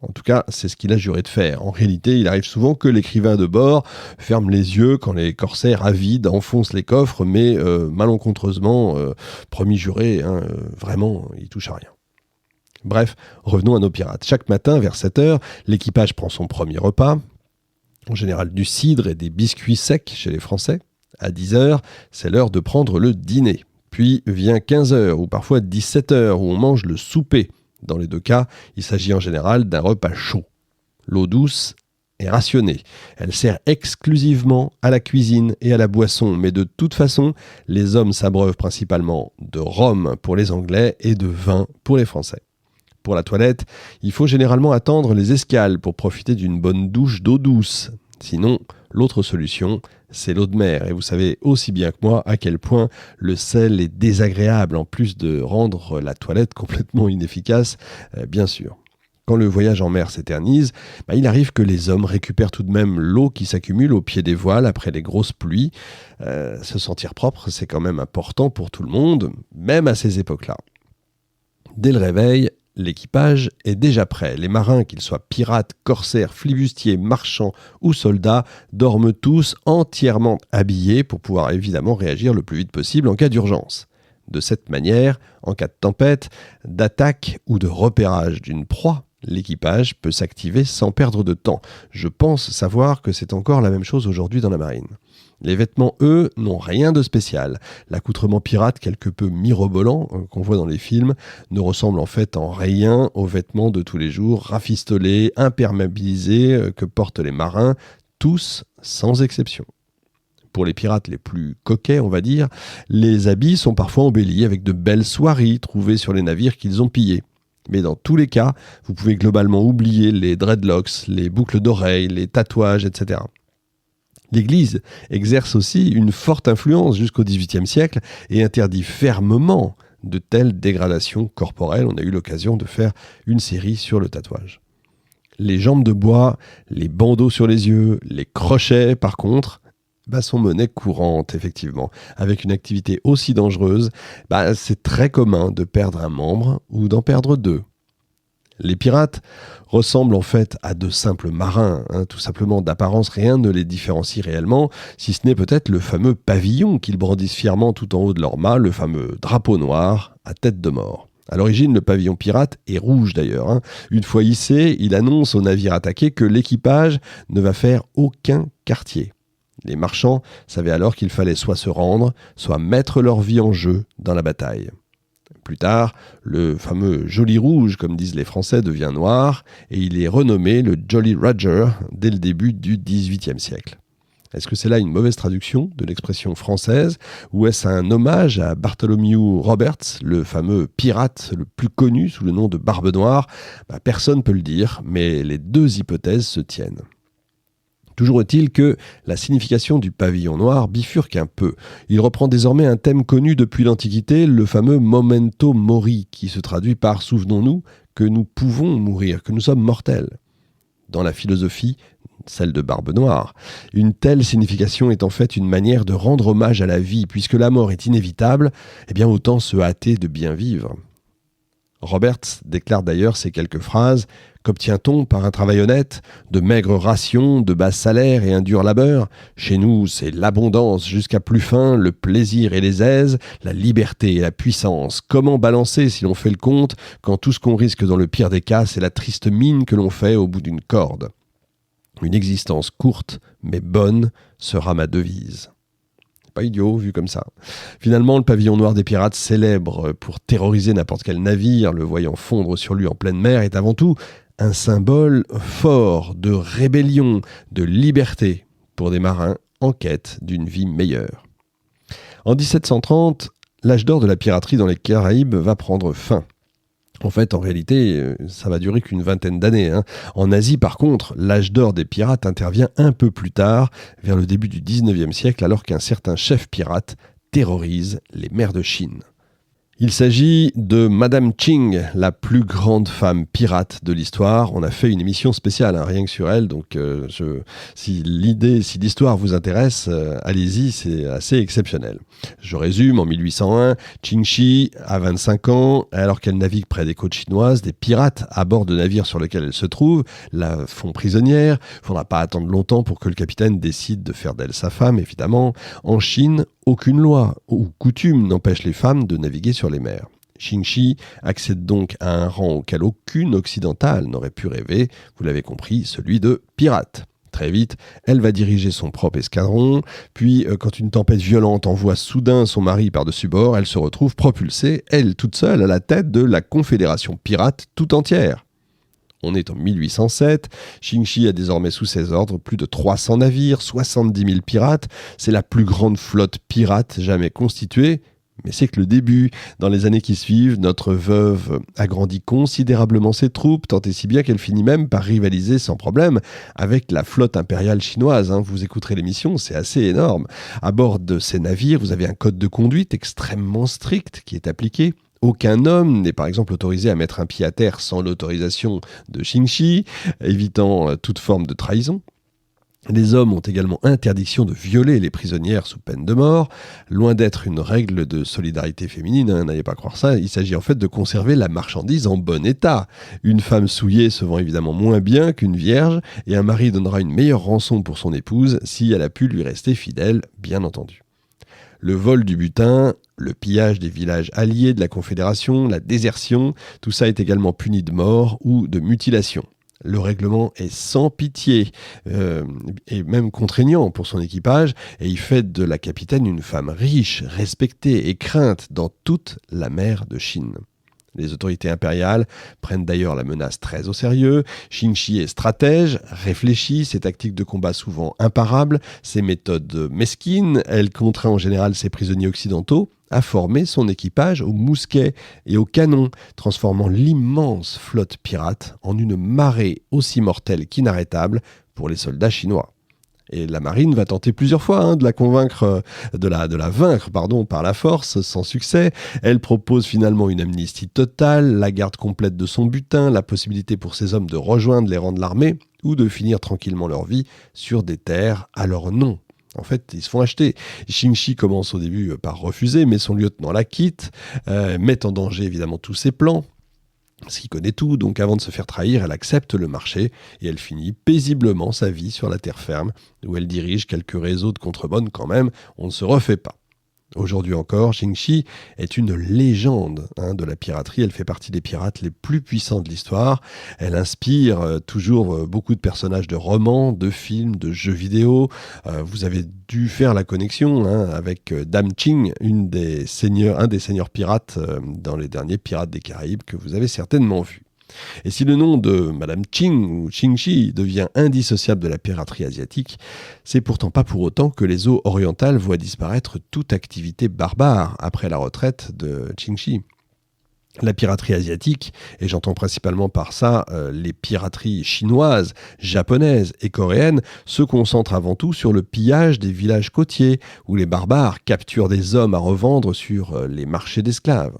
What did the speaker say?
En tout cas, c'est ce qu'il a juré de faire. En réalité, il arrive souvent que l'écrivain de bord ferme les yeux quand les corsaires avides enfoncent les coffres, mais malencontreusement, promis juré, vraiment, il touche à rien. Bref, revenons à nos pirates. Chaque matin, vers 7 heures, l'équipage prend son premier repas, en général du cidre et des biscuits secs chez les Français. À 10 heures, c'est l'heure de prendre le dîner. Puis vient 15 heures ou parfois 17 heures où on mange le souper. Dans les deux cas, il s'agit en général d'un repas chaud. L'eau douce est rationnée. Elle sert exclusivement à la cuisine et à la boisson. Mais de toute façon, les hommes s'abreuvent principalement de rhum pour les Anglais et de vin pour les Français. Pour la toilette, il faut généralement attendre les escales pour profiter d'une bonne douche d'eau douce. Sinon, l'autre solution, c'est l'eau de mer. Et vous savez aussi bien que moi à quel point le sel est désagréable, en plus de rendre la toilette complètement inefficace, bien sûr. Quand le voyage en mer s'éternise, il arrive que les hommes récupèrent tout de même l'eau qui s'accumule au pied des voiles après les grosses pluies. Se sentir propre, c'est quand même important pour tout le monde, même à ces époques-là. Dès le réveil, l'équipage est déjà prêt. Les marins, qu'ils soient pirates, corsaires, flibustiers, marchands ou soldats, dorment tous entièrement habillés pour pouvoir évidemment réagir le plus vite possible en cas d'urgence. De cette manière, en cas de tempête, d'attaque ou de repérage d'une proie, l'équipage peut s'activer sans perdre de temps. Je pense savoir que c'est encore la même chose aujourd'hui dans la marine. Les vêtements, eux, n'ont rien de spécial. L'accoutrement pirate, quelque peu mirobolant, qu'on voit dans les films, ne ressemble en fait en rien aux vêtements de tous les jours, rafistolés, imperméabilisés, que portent les marins, tous sans exception. Pour les pirates les plus coquets, on va dire, les habits sont parfois embellis avec de belles soieries trouvées sur les navires qu'ils ont pillés. Mais dans tous les cas, vous pouvez globalement oublier les dreadlocks, les boucles d'oreilles, les tatouages, etc. L'Église exerce aussi une forte influence jusqu'au XVIIIe siècle et interdit fermement de telles dégradations corporelles. On a eu l'occasion de faire une série sur le tatouage. Les jambes de bois, les bandeaux sur les yeux, les crochets par contre, sont monnaie courante effectivement. Avec une activité aussi dangereuse, c'est très commun de perdre un membre ou d'en perdre deux. Les pirates ressemblent en fait à de simples marins, tout simplement d'apparence, rien ne les différencie réellement, si ce n'est peut-être le fameux pavillon qu'ils brandissent fièrement tout en haut de leur mât, le fameux drapeau noir à tête de mort. À l'origine, le pavillon pirate est rouge d'ailleurs. Une fois hissé, il annonce au navire attaqué que l'équipage ne va faire aucun quartier. Les marchands savaient alors qu'il fallait soit se rendre, soit mettre leur vie en jeu dans la bataille. Plus tard, le fameux Jolly Rouge, comme disent les Français, devient noir et il est renommé le Jolly Roger dès le début du XVIIIe siècle. Est-ce que c'est là une mauvaise traduction de l'expression française ou est-ce un hommage à Bartholomew Roberts, le fameux pirate le plus connu sous le nom de Barbe Noire ? Personne ne peut le dire, mais les deux hypothèses se tiennent. Toujours est-il que la signification du pavillon noir bifurque un peu. Il reprend désormais un thème connu depuis l'Antiquité, le fameux memento mori, qui se traduit par « souvenons-nous que nous pouvons mourir, que nous sommes mortels ». Dans la philosophie, celle de Barbe Noire, une telle signification est en fait une manière de rendre hommage à la vie, puisque la mort est inévitable, autant se hâter de bien vivre. Roberts déclare d'ailleurs ces quelques phrases « Qu'obtient-on par un travail honnête ? De maigres rations, de bas salaires et un dur labeur ? Chez nous, c'est l'abondance jusqu'à plus fin, le plaisir et les aises, la liberté et la puissance. Comment balancer si l'on fait le compte, quand tout ce qu'on risque dans le pire des cas, c'est la triste mine que l'on fait au bout d'une corde ? Une existence courte, mais bonne, sera ma devise. » Pas idiot, vu comme ça. Finalement, le pavillon noir des pirates, célèbre pour terroriser n'importe quel navire, le voyant fondre sur lui en pleine mer, est avant tout un symbole fort de rébellion, de liberté pour des marins en quête d'une vie meilleure. En 1730, l'âge d'or de la piraterie dans les Caraïbes va prendre fin. En fait, en réalité, ça va durer qu'une vingtaine d'années. En Asie, par contre, l'âge d'or des pirates intervient un peu plus tard, vers le début du 19e siècle, alors qu'un certain chef pirate terrorise les mers de Chine. Il s'agit de Madame Ching, la plus grande femme pirate de l'histoire. On a fait une émission spéciale, rien que sur elle, donc si l'histoire vous intéresse, allez-y, c'est assez exceptionnel. Je résume, en 1801, Qing Shi a 25 ans, alors qu'elle navigue près des côtes chinoises, des pirates à bord de navires sur lesquels elle se trouve la font prisonnière. Il ne faudra pas attendre longtemps pour que le capitaine décide de faire d'elle sa femme, évidemment. En Chine, aucune loi ou coutume n'empêche les femmes de naviguer sur les mers. Qing Shi accède donc à un rang auquel aucune occidentale n'aurait pu rêver, vous l'avez compris, celui de pirate. Très vite, elle va diriger son propre escadron, puis quand une tempête violente envoie soudain son mari par-dessus bord, elle se retrouve propulsée, elle toute seule, à la tête de la confédération pirate tout entière. On est en 1807, Qing Shi a désormais sous ses ordres plus de 300 navires, 70 000 pirates, c'est la plus grande flotte pirate jamais constituée, mais c'est que le début. Dans les années qui suivent, notre veuve agrandit considérablement ses troupes, tant et si bien qu'elle finit même par rivaliser sans problème avec la flotte impériale chinoise. Vous écouterez l'émission, c'est assez énorme. À bord de ces navires, vous avez un code de conduite extrêmement strict qui est appliqué. Aucun homme n'est par exemple autorisé à mettre un pied à terre sans l'autorisation de Qing Shi, évitant toute forme de trahison. Les hommes ont également interdiction de violer les prisonnières sous peine de mort. Loin d'être une règle de solidarité féminine, n'allez pas croire ça, il s'agit en fait de conserver la marchandise en bon état. Une femme souillée se vend évidemment moins bien qu'une vierge, et un mari donnera une meilleure rançon pour son épouse si elle a pu lui rester fidèle, bien entendu. Le vol du butin, le pillage des villages alliés de la Confédération, la désertion, tout ça est également puni de mort ou de mutilation. Le règlement est sans pitié et même contraignant pour son équipage, et il fait de la capitaine une femme riche, respectée et crainte dans toute la mer de Chine. Les autorités impériales prennent d'ailleurs la menace très au sérieux. Qing Shi est stratège, réfléchit, ses tactiques de combat souvent imparables, ses méthodes mesquines, elle contraint en général ses prisonniers occidentaux à former son équipage aux mousquets et aux canons, transformant l'immense flotte pirate en une marée aussi mortelle qu'inarrêtable pour les soldats chinois. Et la marine va tenter plusieurs fois de la convaincre, de la vaincre par la force, sans succès. Elle propose finalement une amnistie totale, la garde complète de son butin, la possibilité pour ses hommes de rejoindre les rangs de l'armée ou de finir tranquillement leur vie sur des terres à leur nom. En fait, ils se font acheter. Qing Shi commence au début par refuser, mais son lieutenant la quitte, met en danger évidemment tous ses plans. Parce qu'il connaît tout, donc avant de se faire trahir, elle accepte le marché et elle finit paisiblement sa vie sur la terre ferme, où elle dirige quelques réseaux de contrebande quand même, on ne se refait pas. Aujourd'hui encore, Qing Shi est une légende de la piraterie. Elle fait partie des pirates les plus puissants de l'histoire. Elle inspire toujours beaucoup de personnages de romans, de films, de jeux vidéo. Vous avez dû faire la connexion avec Dame Ching, un des seigneurs pirates dans les derniers Pirates des Caraïbes que vous avez certainement vu. Et si le nom de Madame Ching ou Qing Shi devient indissociable de la piraterie asiatique, c'est pourtant pas pour autant que les eaux orientales voient disparaître toute activité barbare après la retraite de Qing Shi. La piraterie asiatique, et j'entends principalement par ça les pirateries chinoises, japonaises et coréennes, se concentrent avant tout sur le pillage des villages côtiers, où les barbares capturent des hommes à revendre sur les marchés d'esclaves.